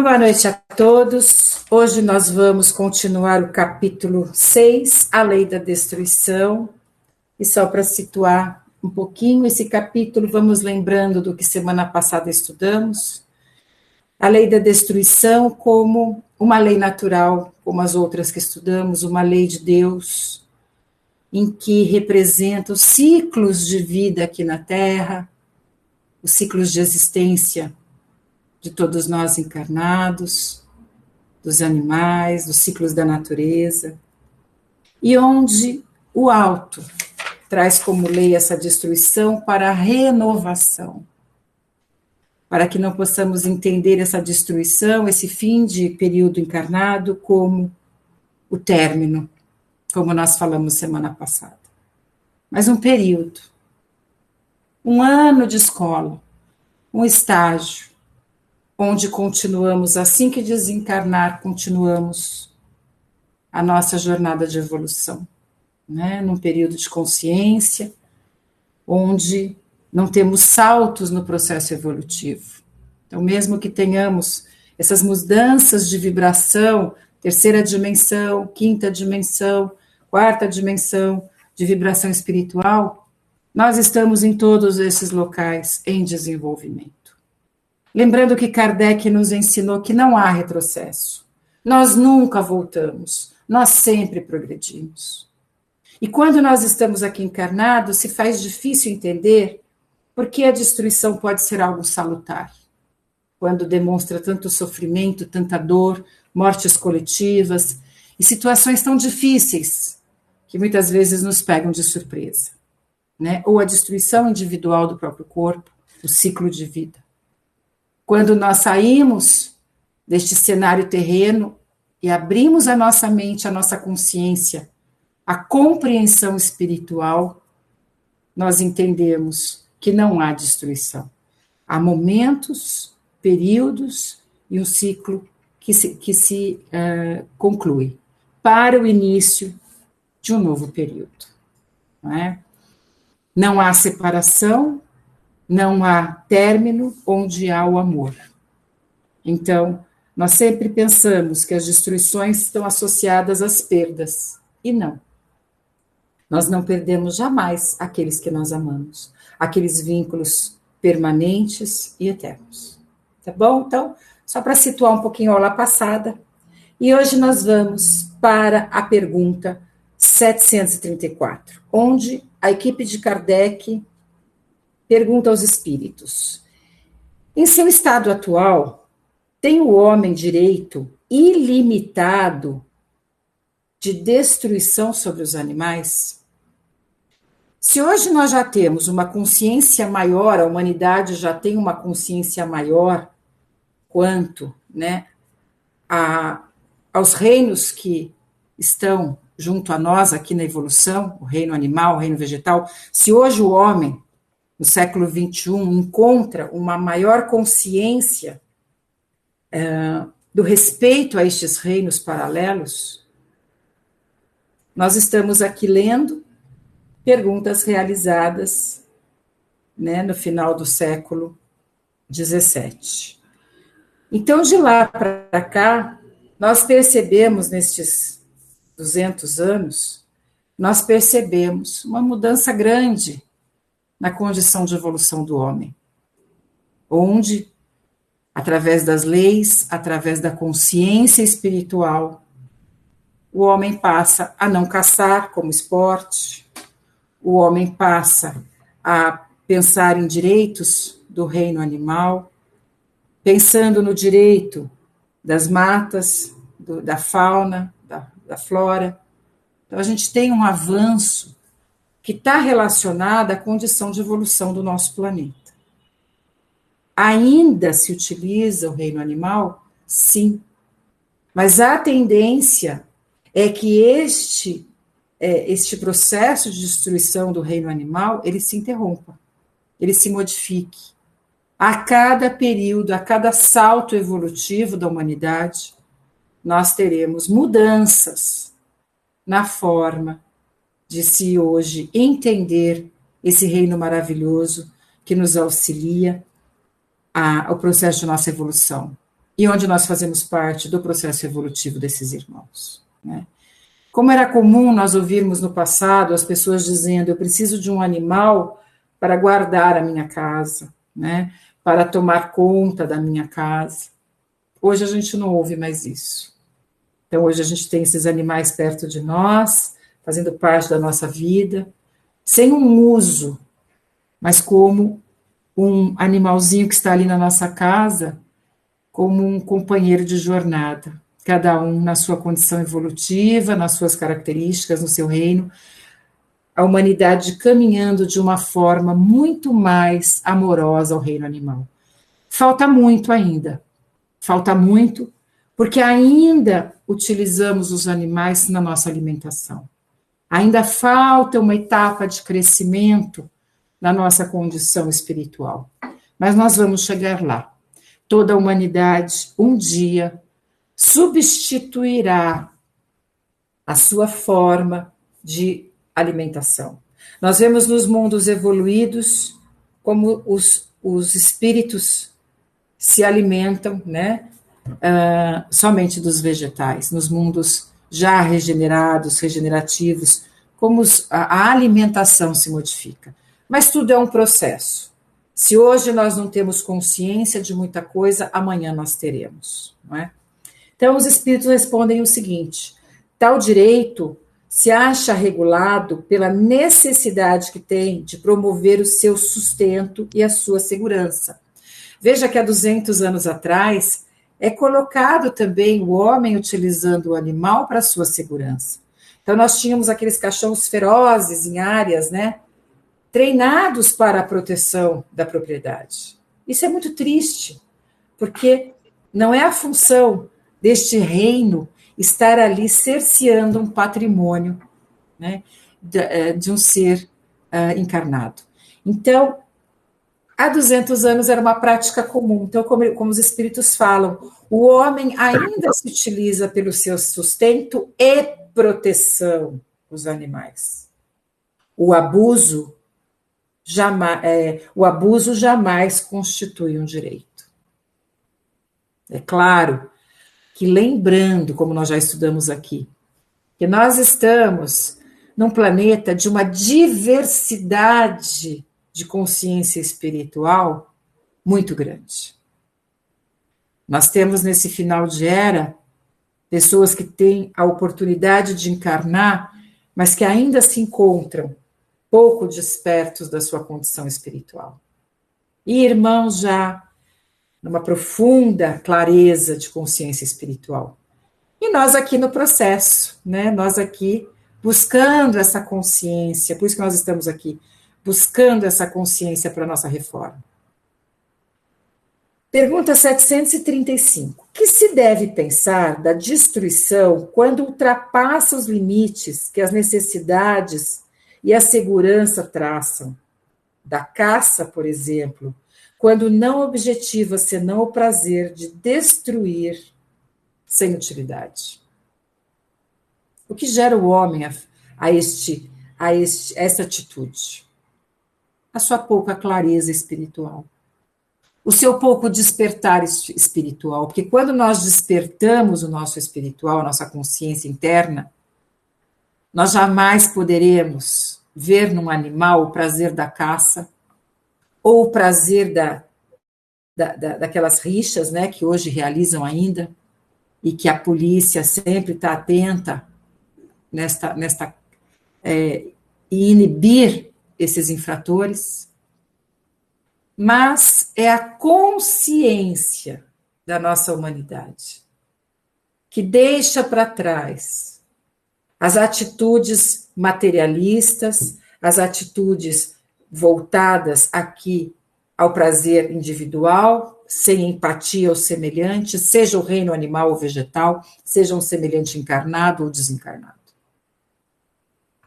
Boa noite a todos. Hoje nós vamos continuar o capítulo 6, a lei da destruição. E só para situar um pouquinho esse capítulo, vamos lembrando do que semana passada estudamos. A lei da destruição como uma lei natural, como as outras que estudamos, uma lei de Deus, em que representa os ciclos de vida aqui na Terra, os ciclos de existência de todos nós encarnados, dos animais, dos ciclos da natureza, e onde o alto traz como lei essa destruição para a renovação, para que não possamos entender essa destruição, esse fim de período encarnado, como o término, como nós falamos semana passada. Mas um período, um ano de escola, um estágio, onde continuamos, assim que desencarnar, continuamos a nossa jornada de evolução, né? Num período de consciência, onde não temos saltos no processo evolutivo. Então, mesmo que tenhamos essas mudanças de vibração, terceira dimensão, quinta dimensão, quarta dimensão de vibração espiritual, nós estamos em todos esses locais em desenvolvimento. Lembrando que Kardec nos ensinou que não há retrocesso. Nós nunca voltamos, nós sempre progredimos. E quando nós estamos aqui encarnados, se faz difícil entender por que a destruição pode ser algo salutar. Quando demonstra tanto sofrimento, tanta dor, mortes coletivas e situações tão difíceis que muitas vezes nos pegam de surpresa, né? Ou a destruição individual do próprio corpo, o ciclo de vida. Quando nós saímos deste cenário terreno e abrimos a nossa mente, a nossa consciência, a compreensão espiritual, nós entendemos que não há destruição. Há momentos, períodos e um ciclo que se conclui para o início de um novo período. Não é? Não há separação, não há término onde há o amor. Então, nós sempre pensamos que as destruições estão associadas às perdas, e não. Nós não perdemos jamais aqueles que nós amamos, aqueles vínculos permanentes e eternos. Tá bom? Então, só para situar um pouquinho a aula passada, e hoje nós vamos para a pergunta 734, onde a equipe de Kardec pergunta aos espíritos: em seu estado atual, tem o homem direito ilimitado de destruição sobre os animais? Se hoje nós já temos uma consciência maior, a humanidade já tem uma consciência maior quanto, né, aos reinos que estão junto a nós aqui na evolução, o reino animal, o reino vegetal, se hoje o homem no século XXI, encontra uma maior consciência do respeito a estes reinos paralelos, nós estamos aqui lendo perguntas realizadas, né, no final do século XVII. Então, de lá para cá, nós percebemos, nestes 200 anos, nós percebemos uma mudança grande na condição de evolução do homem, onde, através das leis, através da consciência espiritual, o homem passa a não caçar como esporte, o homem passa a pensar em direitos do reino animal, pensando no direito das matas, da fauna, da flora. Então, a gente tem um avanço que está relacionada à condição de evolução do nosso planeta. Ainda se utiliza o reino animal? Sim. Mas a tendência é que este processo de destruição do reino animal, ele se interrompa, ele se modifique. A cada período, a cada salto evolutivo da humanidade, nós teremos mudanças na forma de se hoje entender esse reino maravilhoso que nos auxilia ao processo de nossa evolução. e onde nós fazemos parte do processo evolutivo desses irmãos, né? Como era comum nós ouvirmos no passado as pessoas dizendo: eu preciso de um animal para guardar a minha casa, né? Para tomar conta da minha casa. Hoje a gente não ouve mais isso. Então, hoje a gente tem esses animais perto de nós, fazendo parte da nossa vida, sem um uso, mas como um animalzinho que está ali na nossa casa, como um companheiro de jornada, cada um na sua condição evolutiva, nas suas características, no seu reino, a humanidade caminhando de uma forma muito mais amorosa ao reino animal. Falta muito ainda, falta muito, porque ainda utilizamos os animais na nossa alimentação. Ainda falta uma etapa de crescimento na nossa condição espiritual. Mas nós vamos chegar lá. Toda a humanidade, um dia, substituirá a sua forma de alimentação. Nós vemos nos mundos evoluídos como os espíritos se alimentam, né, somente dos vegetais. Nos mundos já regenerados, regenerativos, como a alimentação se modifica. Mas tudo é um processo. Se hoje nós não temos consciência de muita coisa, amanhã nós teremos, não é? Então, os espíritos respondem o seguinte: tal direito se acha regulado pela necessidade que tem de promover o seu sustento e a sua segurança. Veja que há 200 anos atrás é colocado também o homem utilizando o animal para a sua segurança. Então, nós tínhamos aqueles cachorros ferozes em áreas, né, treinados para a proteção da propriedade. Isso é muito triste, porque não é a função deste reino estar ali cerceando um patrimônio, né, de um ser encarnado. Então, há 200 anos era uma prática comum. Então, como os espíritos falam, o homem ainda se utiliza pelo seu sustento e proteção dos animais. O abuso jamais constitui um direito. É claro que, lembrando, como nós já estudamos aqui, que nós estamos num planeta de uma diversidade de consciência espiritual muito grande. Nós temos nesse final de era pessoas que têm a oportunidade de encarnar, mas que ainda se encontram pouco despertos da sua condição espiritual. E irmãos já numa profunda clareza de consciência espiritual. E nós aqui no processo, né? Nós aqui buscando essa consciência, por isso que nós estamos aqui, buscando essa consciência para a nossa reforma. Pergunta 735. O que se deve pensar da destruição quando ultrapassa os limites que as necessidades e a segurança traçam? Da caça, por exemplo, quando não objetiva senão o prazer de destruir sem utilidade. O que gera o homem a essa atitude? A sua pouca clareza espiritual. O seu pouco despertar espiritual. Porque quando nós despertamos o nosso espiritual, a nossa consciência interna, nós jamais poderemos ver num animal o prazer da caça, ou o prazer daquelas rixas, né, que hoje realizam ainda, e que a polícia sempre está atenta e inibir esses infratores. Mas é a consciência da nossa humanidade que deixa para trás as atitudes materialistas, as atitudes voltadas aqui ao prazer individual, sem empatia ao semelhante, seja o reino animal ou vegetal, seja um semelhante encarnado ou desencarnado.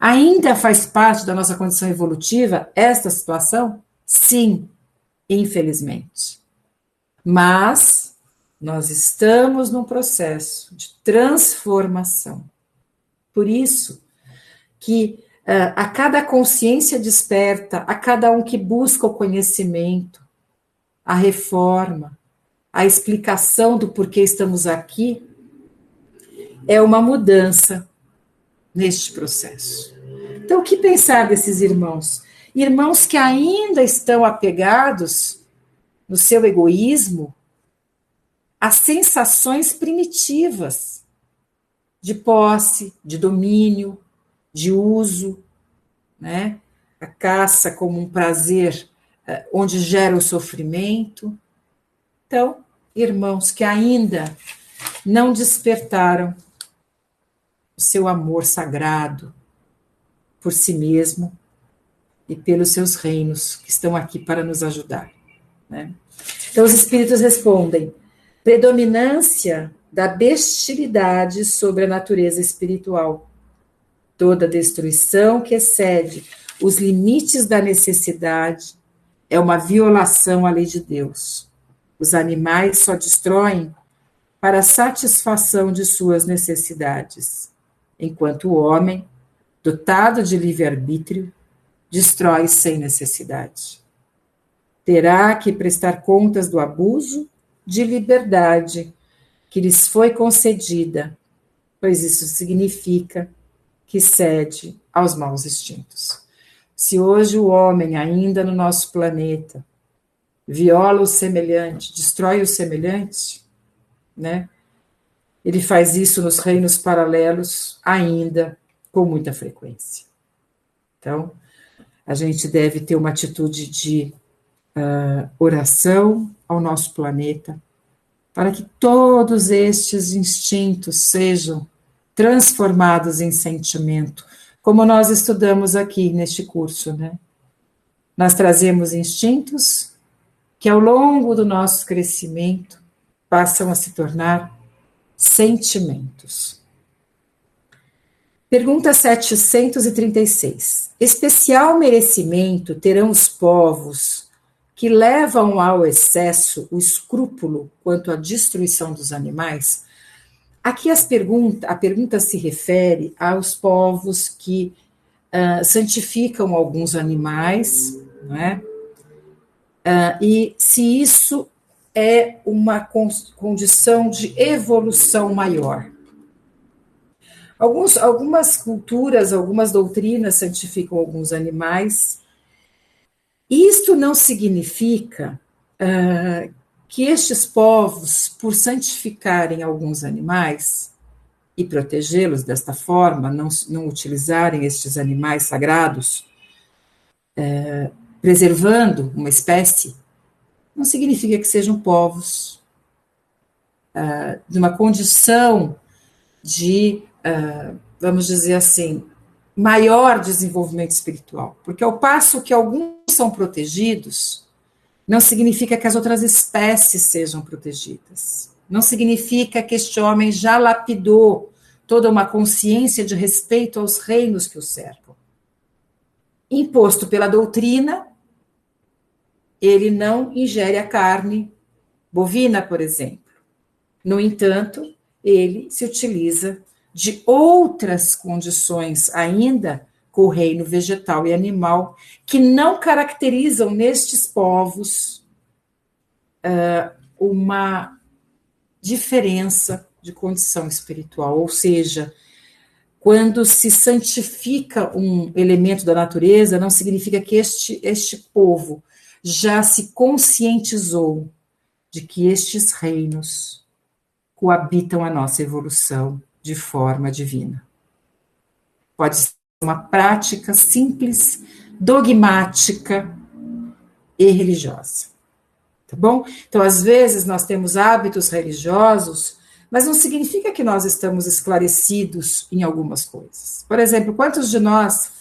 Ainda faz parte da nossa condição evolutiva esta situação? Sim, infelizmente. Mas nós estamos num processo de transformação. Por isso que a cada consciência desperta, a cada um que busca o conhecimento, a reforma, a explicação do porquê estamos aqui, é uma mudança neste processo. Então, o que pensar desses irmãos? Irmãos que ainda estão apegados no seu egoísmo a sensações primitivas de posse, de domínio, de uso, né? A caça como um prazer onde gera o sofrimento. Então, irmãos que ainda não despertaram o seu amor sagrado por si mesmo e pelos seus reinos que estão aqui para nos ajudar, né? Então, os espíritos respondem: predominância da bestialidade sobre a natureza espiritual. Toda destruição que excede os limites da necessidade é uma violação à lei de Deus. Os animais só destroem para a satisfação de suas necessidades, enquanto o homem, dotado de livre-arbítrio, destrói sem necessidade. Terá que prestar contas do abuso de liberdade que lhes foi concedida, pois isso significa que cede aos maus instintos. Se hoje o homem, ainda no nosso planeta, viola o semelhante, destrói o semelhante, né? Ele faz isso nos reinos paralelos ainda com muita frequência. Então, a gente deve ter uma atitude de oração ao nosso planeta, para que todos estes instintos sejam transformados em sentimento, como nós estudamos aqui neste curso, né? Nós trazemos instintos que ao longo do nosso crescimento passam a se tornar sentimentos. Pergunta 736. Especial merecimento terão os povos que levam ao excesso o escrúpulo quanto à destruição dos animais? Aqui a pergunta se refere aos povos que santificam alguns animais, não é? E se isso é uma condição de evolução maior. Algumas culturas, algumas doutrinas santificam alguns animais. Isto não significa que estes povos, por santificarem alguns animais e protegê-los desta forma, não utilizarem estes animais sagrados, preservando uma espécie, não significa que sejam povos de uma condição de, vamos dizer assim, maior desenvolvimento espiritual. Porque ao passo que alguns são protegidos, não significa que as outras espécies sejam protegidas. Não significa que este homem já lapidou toda uma consciência de respeito aos reinos que o cercam. Imposto pela doutrina, ele não ingere a carne bovina, por exemplo. No entanto, ele se utiliza de outras condições ainda com o reino vegetal e animal, que não caracterizam nestes povos uma diferença de condição espiritual, ou seja, quando se santifica um elemento da natureza, não significa que este povo já se conscientizou de que estes reinos coabitam a nossa evolução de forma divina. Pode ser uma prática simples, dogmática e religiosa. Tá bom? Então, às vezes, nós temos hábitos religiosos, mas não significa que nós estamos esclarecidos em algumas coisas. Por exemplo, quantos de nós,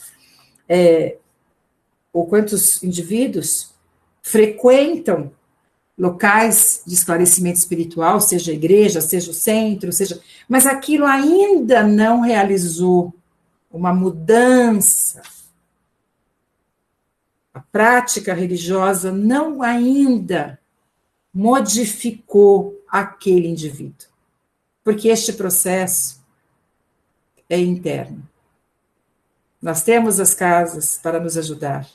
ou quantos indivíduos, frequentam locais de esclarecimento espiritual, seja a igreja, seja o centro, mas aquilo ainda não realizou uma mudança. A prática religiosa não ainda modificou aquele indivíduo, porque este processo é interno. Nós temos as casas para nos ajudar,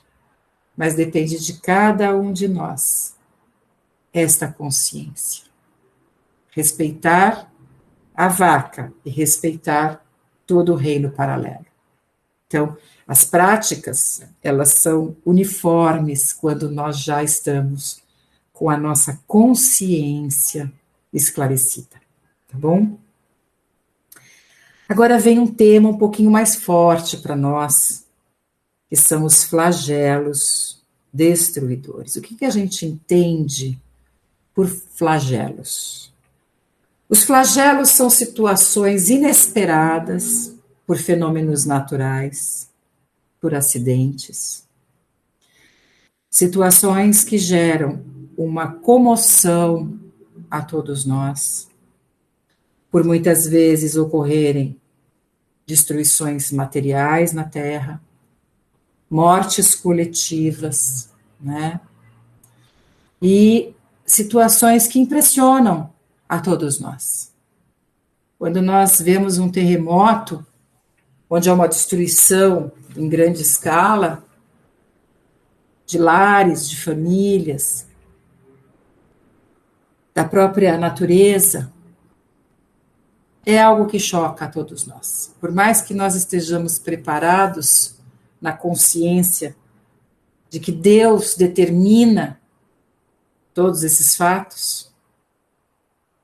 mas depende de cada um de nós esta consciência. respeitar a vaca e respeitar todo o reino paralelo. Então, as práticas, elas são uniformes quando nós já estamos com a nossa consciência esclarecida, tá bom? Agora vem um tema um pouquinho mais forte para nós, que são os flagelos destruidores. O que a gente entende por flagelos? Os flagelos são situações inesperadas por fenômenos naturais, por acidentes, situações que geram uma comoção a todos nós, por muitas vezes ocorrerem destruições materiais na Terra, mortes coletivas, né? E situações que impressionam a todos nós. Quando nós vemos um terremoto, onde há uma destruição em grande escala, de lares, de famílias, da própria natureza, é algo que choca a todos nós. Por mais que nós estejamos preparados na consciência de que Deus determina todos esses fatos,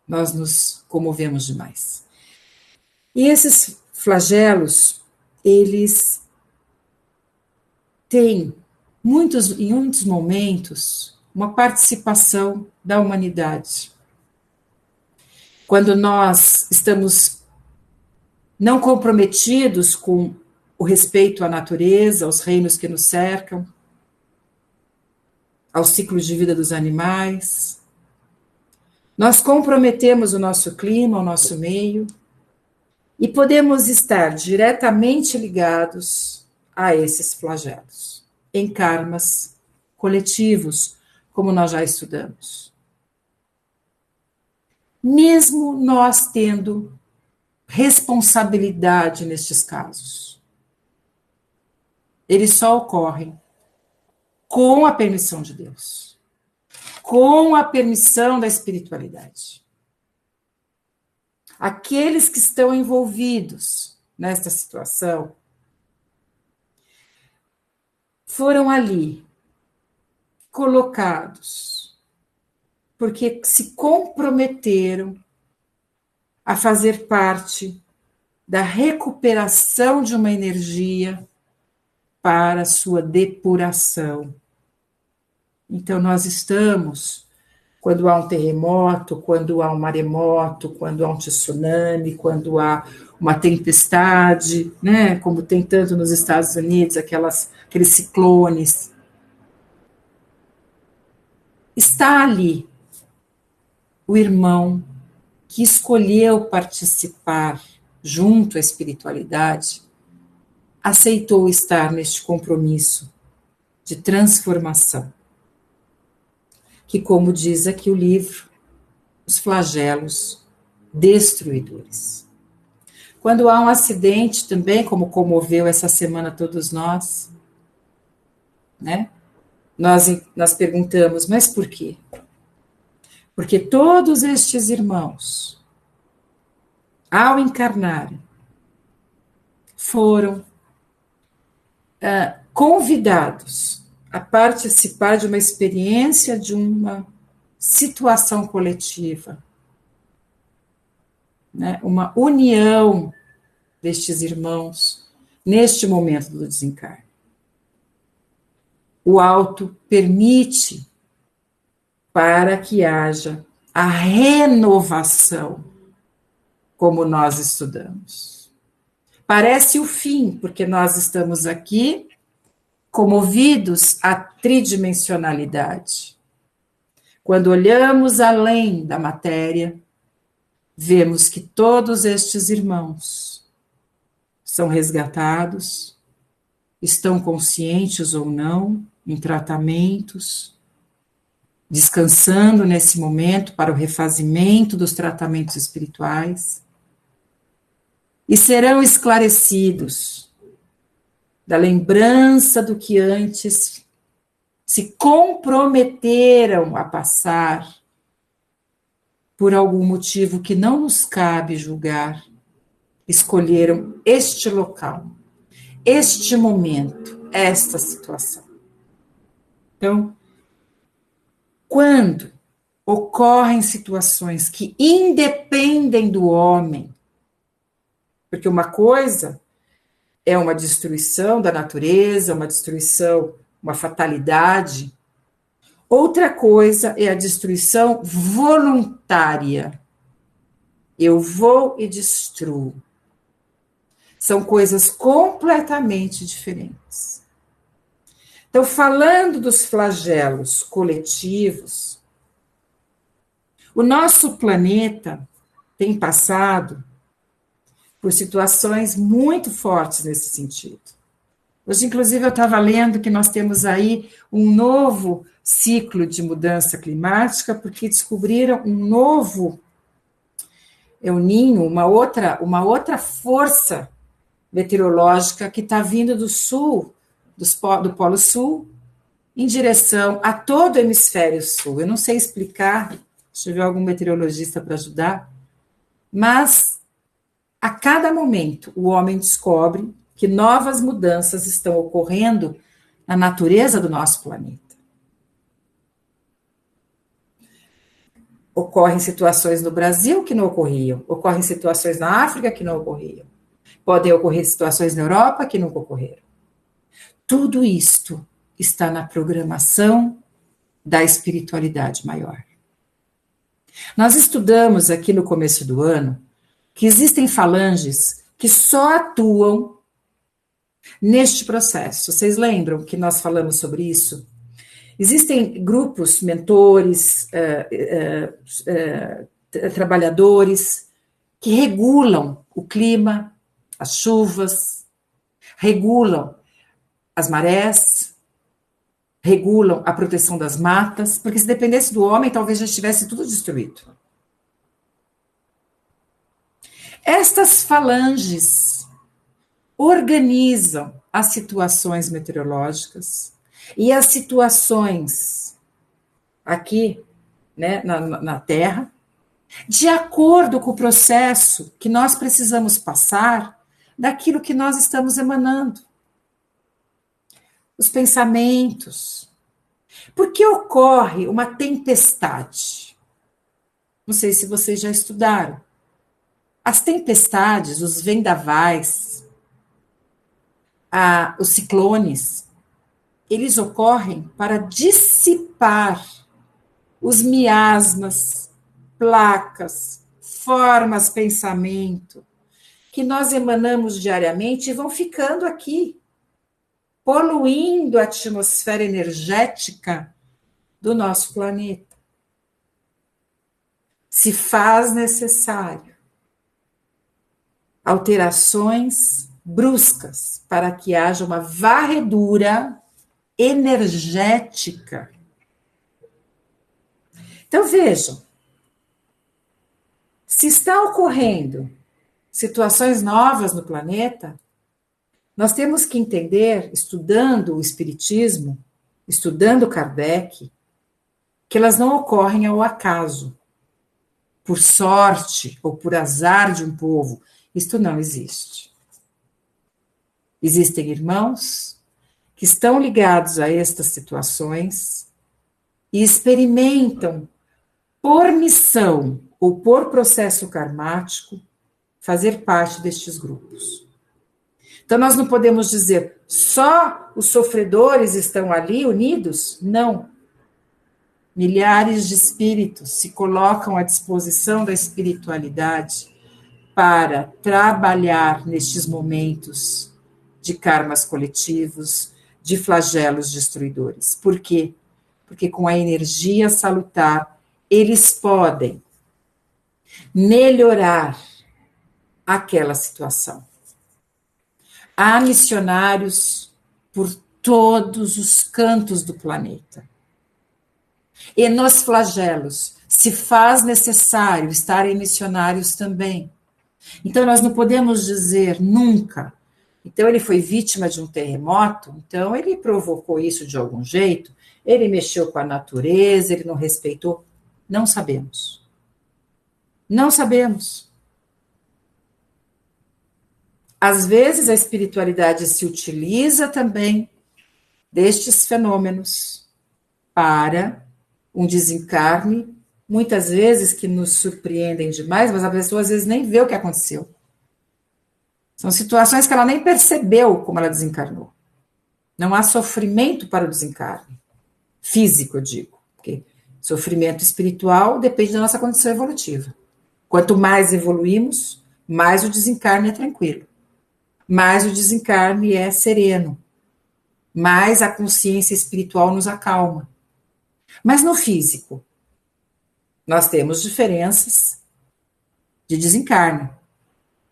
nós nos comovemos demais. E esses flagelos, eles têm, em muitos momentos, uma participação da humanidade. Quando nós estamos não comprometidos com o respeito à natureza, aos reinos que nos cercam, ao ciclo de vida dos animais, nós comprometemos o nosso clima, o nosso meio, e podemos estar diretamente ligados a esses flagelos, em karmas coletivos, como nós já estudamos. Mesmo nós tendo responsabilidade nestes casos, eles só ocorrem com a permissão de Deus, com a permissão da espiritualidade. Aqueles que estão envolvidos nesta situação foram ali colocados porque se comprometeram a fazer parte da recuperação de uma energia para sua depuração. Então, nós estamos, quando há um terremoto, quando há um maremoto, quando há um tsunami, quando há uma tempestade, né, como tem tanto nos Estados Unidos, aqueles ciclones, está ali o irmão que escolheu participar junto à espiritualidade, aceitou estar neste compromisso de transformação, que, como diz aqui o livro, os flagelos destruidores. Quando há um acidente também, como comoveu essa semana todos nós, né? Nós perguntamos, mas por quê? Porque todos estes irmãos, ao encarnarem, foram convidados a participar de uma experiência, de uma situação coletiva, né? Uma união destes irmãos neste momento do desencarne. O alto permite para que haja a renovação, como nós estudamos. Parece o fim, porque nós estamos aqui comovidos à tridimensionalidade. Quando olhamos além da matéria, vemos que todos estes irmãos são resgatados, estão conscientes ou não, em tratamentos, descansando nesse momento para o refazimento dos tratamentos espirituais, e serão esclarecidos da lembrança do que antes se comprometeram a passar por algum motivo que não nos cabe julgar, escolheram este local, este momento, esta situação. Então, quando ocorrem situações que independem do homem, porque uma coisa é uma destruição da natureza, uma destruição, uma fatalidade, outra coisa é a destruição voluntária. Eu vou e destruo. São coisas completamente diferentes. Então, falando dos flagelos coletivos, o nosso planeta tem passado por situações muito fortes nesse sentido. Hoje, inclusive, eu estava lendo que nós temos aí um novo ciclo de mudança climática, porque descobriram um novo El Niño, uma outra força meteorológica que está vindo do sul, do Polo Sul, em direção a todo o hemisfério sul. Eu não sei explicar, deixa eu ver algum meteorologista para ajudar, mas a cada momento o homem descobre que novas mudanças estão ocorrendo na natureza do nosso planeta. Ocorrem situações no Brasil que não ocorriam, ocorrem situações na África que não ocorriam, podem ocorrer situações na Europa que nunca ocorreram. Tudo isto está na programação da espiritualidade maior. Nós estudamos aqui no começo do ano que existem falanges que só atuam neste processo. Vocês lembram que nós falamos sobre isso? Existem grupos, mentores, trabalhadores que regulam o clima, as chuvas, regulam as marés, regulam a proteção das matas, porque se dependesse do homem, talvez já estivesse tudo destruído. Estas falanges organizam as situações meteorológicas e as situações aqui, né, na Terra, de acordo com o processo que nós precisamos passar daquilo que nós estamos emanando. Os pensamentos. Por que ocorre uma tempestade? Não sei se vocês já estudaram. As tempestades, os vendavais, os ciclones, eles ocorrem para dissipar os miasmas, placas, formas, pensamento, que nós emanamos diariamente e vão ficando aqui, poluindo a atmosfera energética do nosso planeta. Se faz necessário alterações bruscas para que haja uma varredura energética. Então, vejam, se está ocorrendo situações novas no planeta, nós temos que entender, estudando o Espiritismo, estudando Kardec, que elas não ocorrem ao acaso, por sorte ou por azar de um povo. Isto não existe. Existem irmãos que estão ligados a estas situações e experimentam, por missão ou por processo karmático, fazer parte destes grupos. Então, nós não podemos dizer só os sofredores estão ali unidos? Não. Milhares de espíritos se colocam à disposição da espiritualidade para trabalhar nestes momentos de karmas coletivos, de flagelos destruidores. Por quê? Porque com a energia salutar, eles podem melhorar aquela situação. Há missionários por todos os cantos do planeta. E nos flagelos se faz necessário estarem missionários também. Então, nós não podemos dizer nunca, então ele foi vítima de um terremoto, então ele provocou isso de algum jeito, ele mexeu com a natureza, ele não respeitou, não sabemos. Não sabemos. Às vezes a espiritualidade se utiliza também destes fenômenos para um desencarne, muitas vezes que nos surpreendem demais, mas a pessoa às vezes nem vê o que aconteceu. São situações que ela nem percebeu como ela desencarnou. Não há sofrimento para o desencarne. Físico, eu digo. Porque sofrimento espiritual depende da nossa condição evolutiva. Quanto mais evoluímos, mais o desencarne é tranquilo. Mais o desencarne é sereno. Mais a consciência espiritual nos acalma. Mas no físico, nós temos diferenças de desencarne.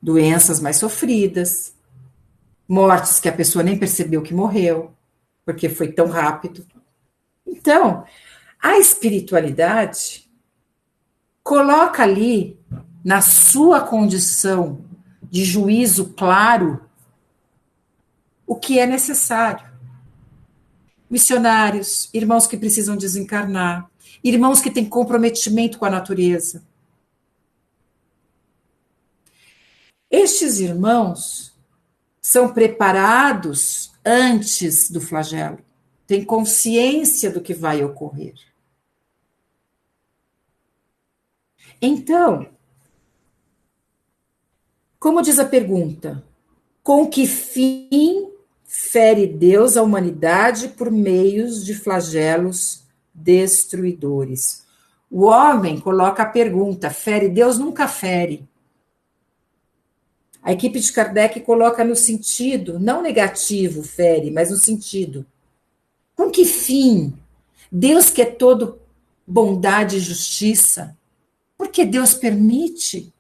Doenças mais sofridas, mortes que a pessoa nem percebeu que morreu, porque foi tão rápido. Então, a espiritualidade coloca ali, na sua condição de juízo claro, o que é necessário. Missionários, irmãos que precisam desencarnar, irmãos que têm comprometimento com a natureza. Estes irmãos são preparados antes do flagelo, têm consciência do que vai ocorrer. Então, como diz a pergunta, com que fim fere Deus a humanidade por meios de flagelos destruidores? O homem coloca a pergunta, fere Deus? Nunca fere. A equipe de Kardec coloca no sentido, não negativo, fere, mas no sentido. Com que fim? Deus que é todo bondade e justiça, por que Deus permite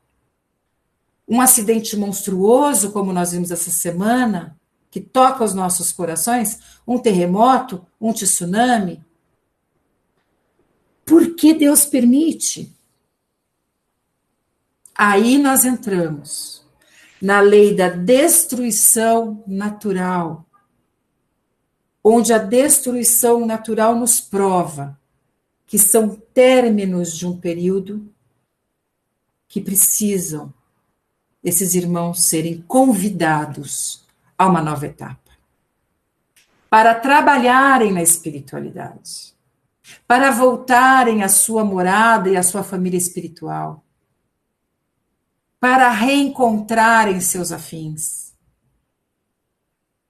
um acidente monstruoso, como nós vimos essa semana, que toca os nossos corações, um terremoto, um tsunami? Por que Deus permite? Aí nós entramos na lei da destruição natural, onde a destruição natural nos prova que são términos de um período que precisam esses irmãos serem convidados a uma nova etapa, para trabalharem na espiritualidade, para voltarem à sua morada e à sua família espiritual, para reencontrarem seus afins,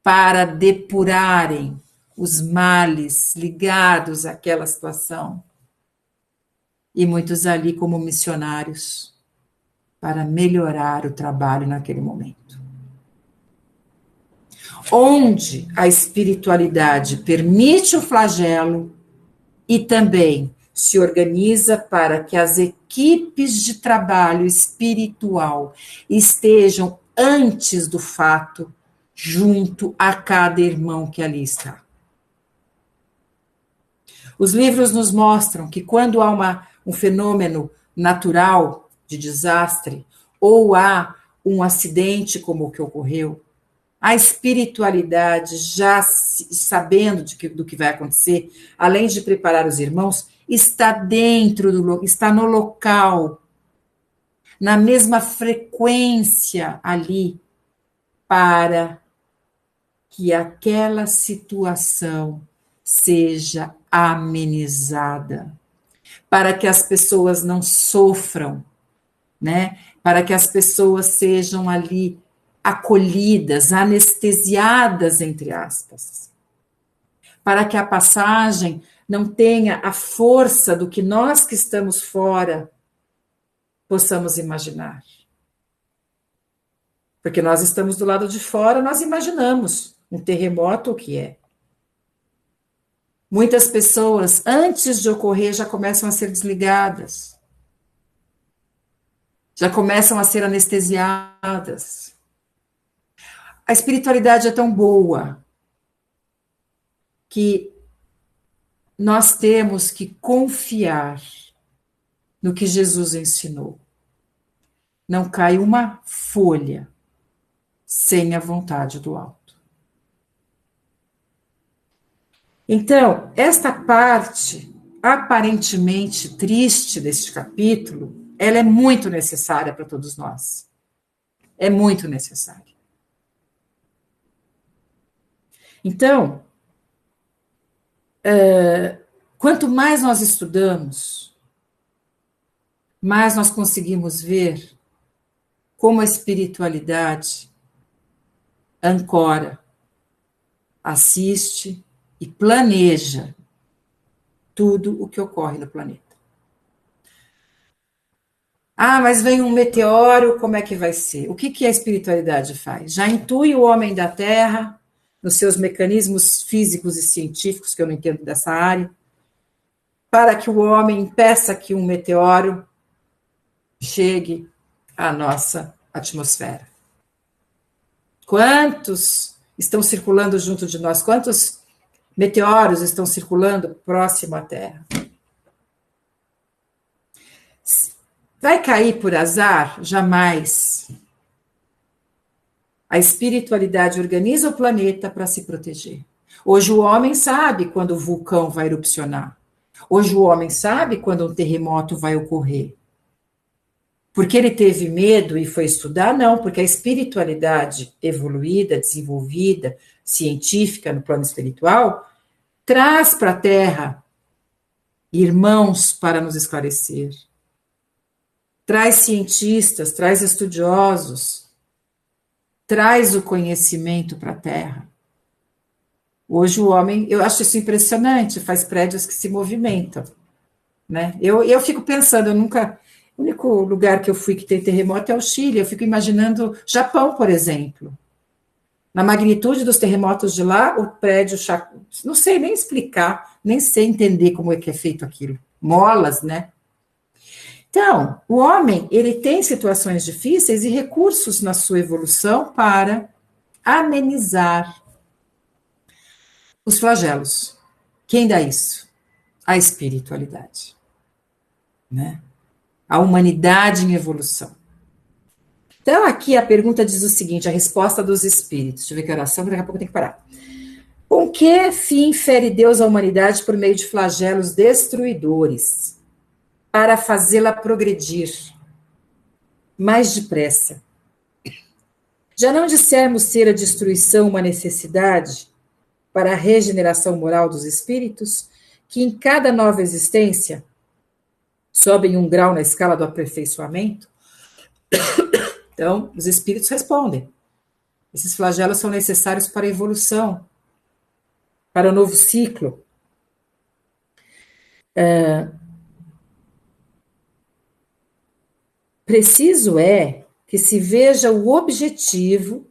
para depurarem os males ligados àquela situação, e muitos ali como missionários, para melhorar o trabalho naquele momento. Onde a espiritualidade permite o flagelo e também se organiza para que as equipes de trabalho espiritual estejam antes do fato, junto a cada irmão que ali está. Os livros nos mostram que quando há um fenômeno natural de desastre, ou há um acidente como o que ocorreu, a espiritualidade, já sabendo do que vai acontecer, além de preparar os irmãos, está está no local, na mesma frequência ali, para que aquela situação seja amenizada, para que as pessoas não sofram, né? Para que as pessoas sejam ali acolhidas, anestesiadas, entre aspas, para que a passagem não tenha a força do que nós que estamos fora possamos imaginar. Porque nós estamos do lado de fora, nós imaginamos um terremoto o que é. Muitas pessoas, antes de ocorrer, já começam a ser desligadas, já começam a ser anestesiadas. A espiritualidade é tão boa que nós temos que confiar no que Jesus ensinou. Não cai uma folha sem a vontade do alto. Então, esta parte aparentemente triste deste capítulo ela é muito necessária para todos nós. É muito necessária. Então, quanto mais nós estudamos, mais nós conseguimos ver como a espiritualidade ancora, assiste e planeja tudo o que ocorre no planeta. Ah, mas vem um meteoro, como é que vai ser? O que a espiritualidade faz? Já intui o homem da Terra, nos seus mecanismos físicos e científicos, que eu não entendo dessa área, para que o homem impeça que um meteoro chegue à nossa atmosfera. Quantos estão circulando junto de nós? Quantos meteoros estão circulando próximo à Terra? Vai cair por azar? Jamais. A espiritualidade organiza o planeta para se proteger. Hoje o homem sabe quando o vulcão vai erupcionar. Hoje o homem sabe quando um terremoto vai ocorrer. Porque ele teve medo e foi estudar? Não, porque a espiritualidade evoluída, desenvolvida, científica no plano espiritual, traz para a Terra irmãos para nos esclarecer. Traz cientistas, traz estudiosos, traz o conhecimento para a Terra. Hoje o homem, eu acho isso impressionante, faz prédios que se movimentam, né? Eu fico pensando, o único lugar que eu fui que tem terremoto é o Chile, eu fico imaginando Japão, por exemplo. Na magnitude dos terremotos de lá, o prédio, não sei nem explicar, nem sei entender como é que é feito aquilo. Molas, né? Então, o homem, ele tem situações difíceis e recursos na sua evolução para amenizar os flagelos. Quem dá isso? A espiritualidade, né? A humanidade em evolução. Então, aqui a pergunta diz o seguinte, a resposta dos espíritos. Deixa eu ver que oração, daqui a pouco eu tenho que parar. Com que fim fere Deus a humanidade por meio de flagelos destruidores? Para fazê-la progredir mais depressa. Já não dissermos ser a destruição uma necessidade para a regeneração moral dos espíritos, que em cada nova existência sobem um grau na escala do aperfeiçoamento? Então, os espíritos respondem. Esses flagelos são necessários para a evolução, para o novo ciclo. Preciso é que se veja o objetivo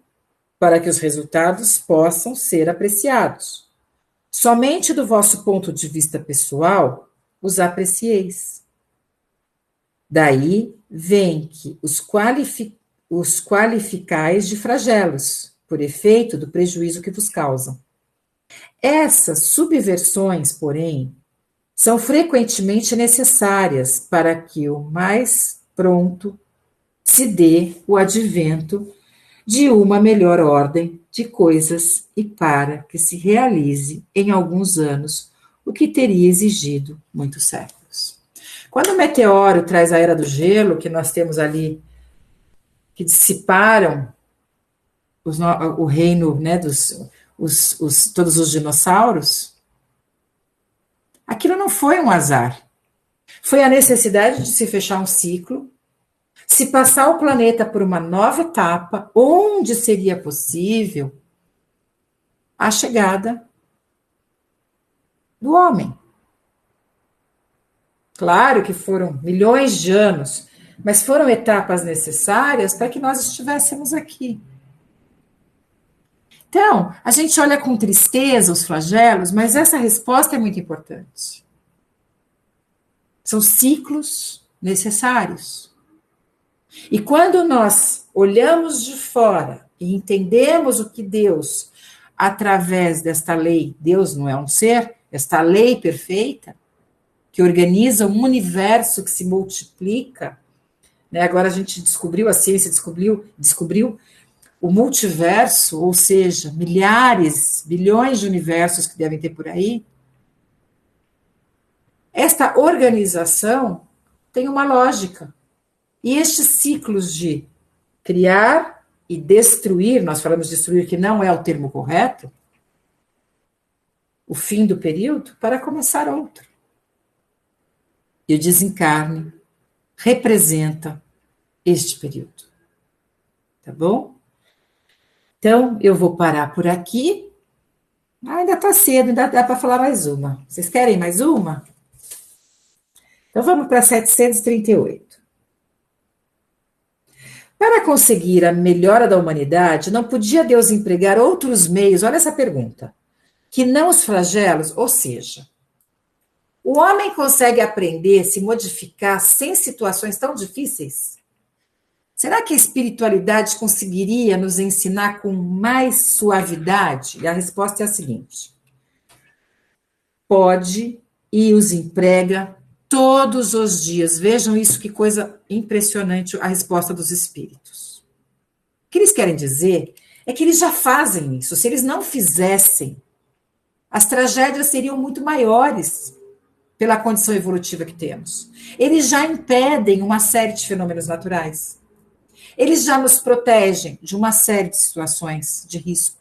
para que os resultados possam ser apreciados. Somente do vosso ponto de vista pessoal os aprecieis. Daí vem que os qualificais de flagelos, por efeito do prejuízo que vos causam. Essas subversões, porém, são frequentemente necessárias para que o mais pronto se dê o advento de uma melhor ordem de coisas e para que se realize em alguns anos o que teria exigido muitos séculos. Quando o meteoro traz a era do gelo, que nós temos ali, que dissiparam o reino, né, todos os dinossauros, aquilo não foi um azar. Foi a necessidade de se fechar um ciclo, se passar o planeta por uma nova etapa, onde seria possível a chegada do homem. Claro que foram milhões de anos, mas foram etapas necessárias para que nós estivéssemos aqui. Então, a gente olha com tristeza os flagelos, mas essa resposta é muito importante. São ciclos necessários. E quando nós olhamos de fora e entendemos o que Deus, através desta lei, Deus não é um ser, esta lei perfeita, que organiza um universo que se multiplica, né? Agora a gente descobriu, a ciência descobriu o multiverso, ou seja, milhares, bilhões de universos que devem ter por aí. Esta organização tem uma lógica. E estes ciclos de criar e destruir, nós falamos destruir que não é o termo correto, o fim do período, para começar outro. E o desencarne representa este período. Tá bom? Então, eu vou parar por aqui. Ainda está cedo, ainda dá para falar mais uma. Vocês querem mais uma? Então, vamos para 738. Para conseguir a melhora da humanidade, não podia Deus empregar outros meios, olha essa pergunta, que não os flagelos, ou seja, o homem consegue aprender, se modificar sem situações tão difíceis? Será que a espiritualidade conseguiria nos ensinar com mais suavidade? E a resposta é a seguinte: pode e os emprega todos os dias. Vejam isso, que coisa impressionante a resposta dos espíritos. O que eles querem dizer é que eles já fazem isso. Se eles não fizessem, as tragédias seriam muito maiores pela condição evolutiva que temos. Eles já impedem uma série de fenômenos naturais. Eles já nos protegem de uma série de situações de risco.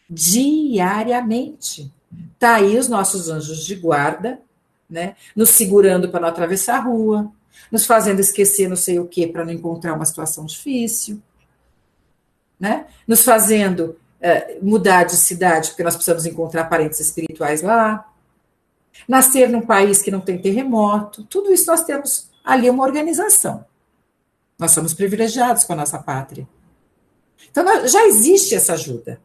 Diariamente. Tá aí os nossos anjos de guarda, né, nos segurando para não atravessar a rua, nos fazendo esquecer não sei o que para não encontrar uma situação difícil, né, nos fazendo mudar de cidade porque nós precisamos encontrar parentes espirituais lá, nascer num país que não tem terremoto, tudo isso nós temos ali uma organização. Nós somos privilegiados com a nossa pátria. Então, já existe essa ajuda.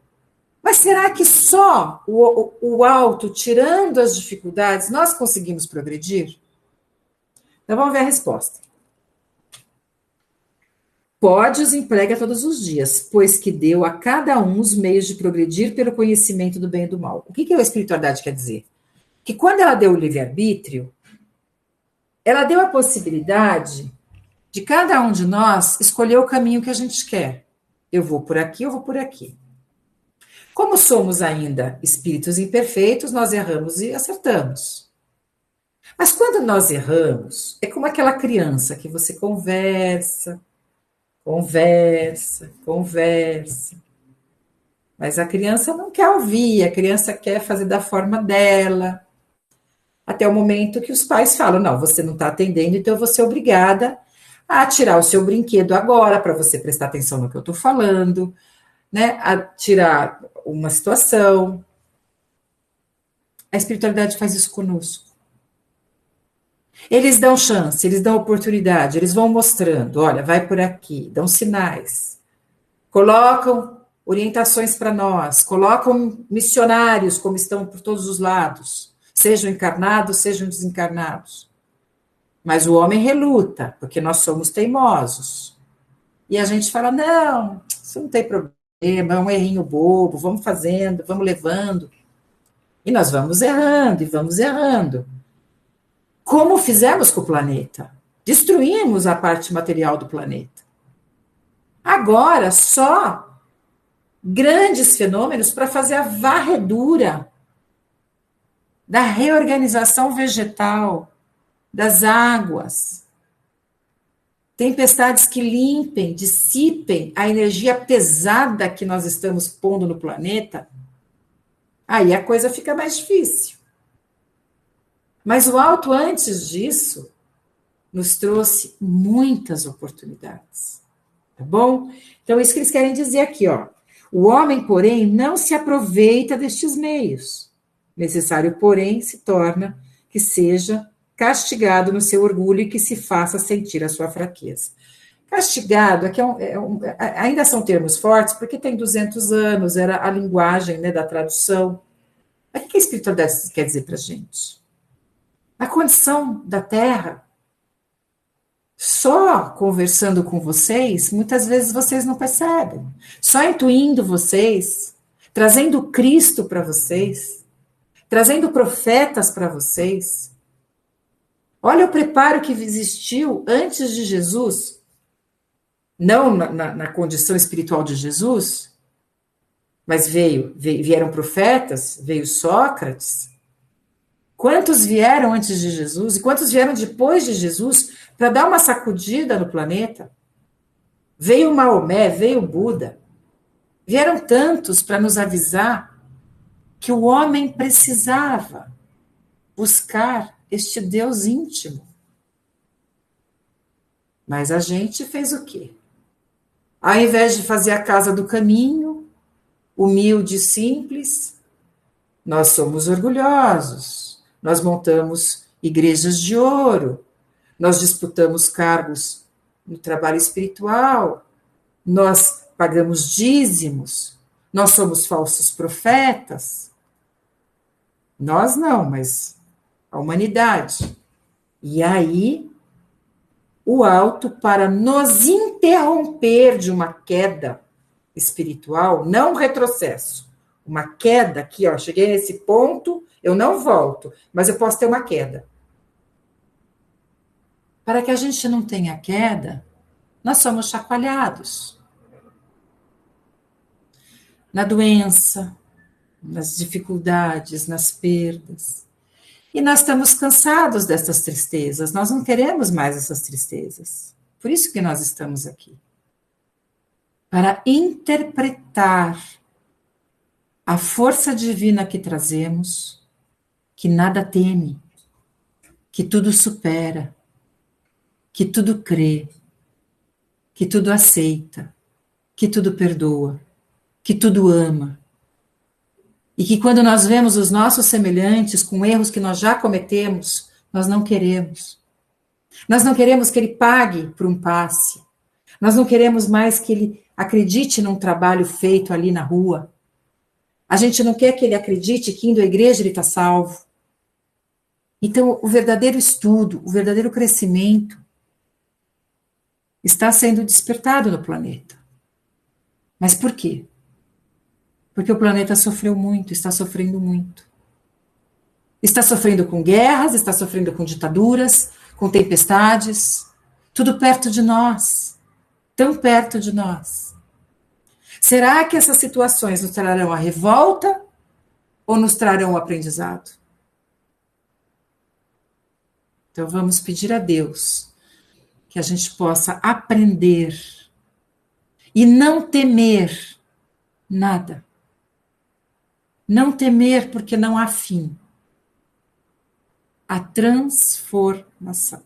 Mas será que só o alto, tirando as dificuldades, nós conseguimos progredir? Então, vamos ver a resposta. Pode os emprega todos os dias, pois que deu a cada um os meios de progredir pelo conhecimento do bem e do mal. O que a espiritualidade quer dizer? Que quando ela deu o livre-arbítrio, ela deu a possibilidade de cada um de nós escolher o caminho que a gente quer. Eu vou por aqui, eu vou por aqui. Como somos ainda espíritos imperfeitos, nós erramos e acertamos. Mas quando nós erramos, é como aquela criança que você conversa, mas a criança não quer ouvir, a criança quer fazer da forma dela, até o momento que os pais falam, não, você não está atendendo, então eu vou ser obrigada a tirar o seu brinquedo agora, para você prestar atenção no que eu estou falando, né, a tirar uma situação. A espiritualidade faz isso conosco. Eles dão chance, eles dão oportunidade, eles vão mostrando, olha, vai por aqui, dão sinais, colocam orientações para nós, colocam missionários como estão por todos os lados, sejam encarnados, sejam desencarnados. Mas o homem reluta, porque nós somos teimosos. E a gente fala, não, isso não tem problema, é um errinho bobo, vamos fazendo, vamos levando. E nós vamos errando, e vamos errando. Como fizemos com o planeta? Destruímos a parte material do planeta. Agora, só grandes fenômenos para fazer a varredura da reorganização vegetal, das águas. Tempestades que limpem, dissipem a energia pesada que nós estamos pondo no planeta. Aí a coisa fica mais difícil. Mas o alto, antes disso, nos trouxe muitas oportunidades. Tá bom? Então, isso que eles querem dizer aqui, ó. O homem, porém, não se aproveita destes meios. Necessário, porém, se torna que seja castigado no seu orgulho e que se faça sentir a sua fraqueza. Castigado, aqui ainda são termos fortes, porque tem 200 anos, era a linguagem, né, da tradução. Mas o que a espiritualidade quer dizer para a gente? A condição da Terra, só conversando com vocês, muitas vezes vocês não percebem. Só intuindo vocês, trazendo Cristo para vocês, trazendo profetas para vocês. Olha o preparo que existiu antes de Jesus, não na condição espiritual de Jesus, mas vieram profetas, veio Sócrates. Quantos vieram antes de Jesus e quantos vieram depois de Jesus para dar uma sacudida no planeta? Veio Maomé, veio Buda. Vieram tantos para nos avisar que o homem precisava buscar este Deus íntimo. Mas a gente fez o quê? Ao invés de fazer a casa do caminho, humilde e simples, nós somos orgulhosos, nós montamos igrejas de ouro, nós disputamos cargos no trabalho espiritual, nós pagamos dízimos, nós somos falsos profetas. Nós não, mas a humanidade. E aí, o alto, para nos interromper de uma queda espiritual, não um retrocesso, uma queda aqui, ó, cheguei nesse ponto, eu não volto, mas eu posso ter uma queda. Para que a gente não tenha queda, nós somos chacoalhados. Na doença, nas dificuldades, nas perdas. E nós estamos cansados dessas tristezas, nós não queremos mais essas tristezas. Por isso que nós estamos aqui. Para interpretar a força divina que trazemos, que nada teme, que tudo supera, que tudo crê, que tudo aceita, que tudo perdoa, que tudo ama. E que quando nós vemos os nossos semelhantes com erros que nós já cometemos, nós não queremos. Nós não queremos que ele pague por um passe. Nós não queremos mais que ele acredite num trabalho feito ali na rua. A gente não quer que ele acredite que indo à igreja ele está salvo. Então, o verdadeiro estudo, o verdadeiro crescimento está sendo despertado no planeta. Mas por quê? Porque o planeta sofreu muito, está sofrendo muito. Está sofrendo com guerras, está sofrendo com ditaduras, com tempestades, tudo perto de nós, tão perto de nós. Será que essas situações nos trarão a revolta ou nos trarão o aprendizado? Então vamos pedir a Deus que a gente possa aprender e não temer nada. Não temer porque não há fim. A transformação.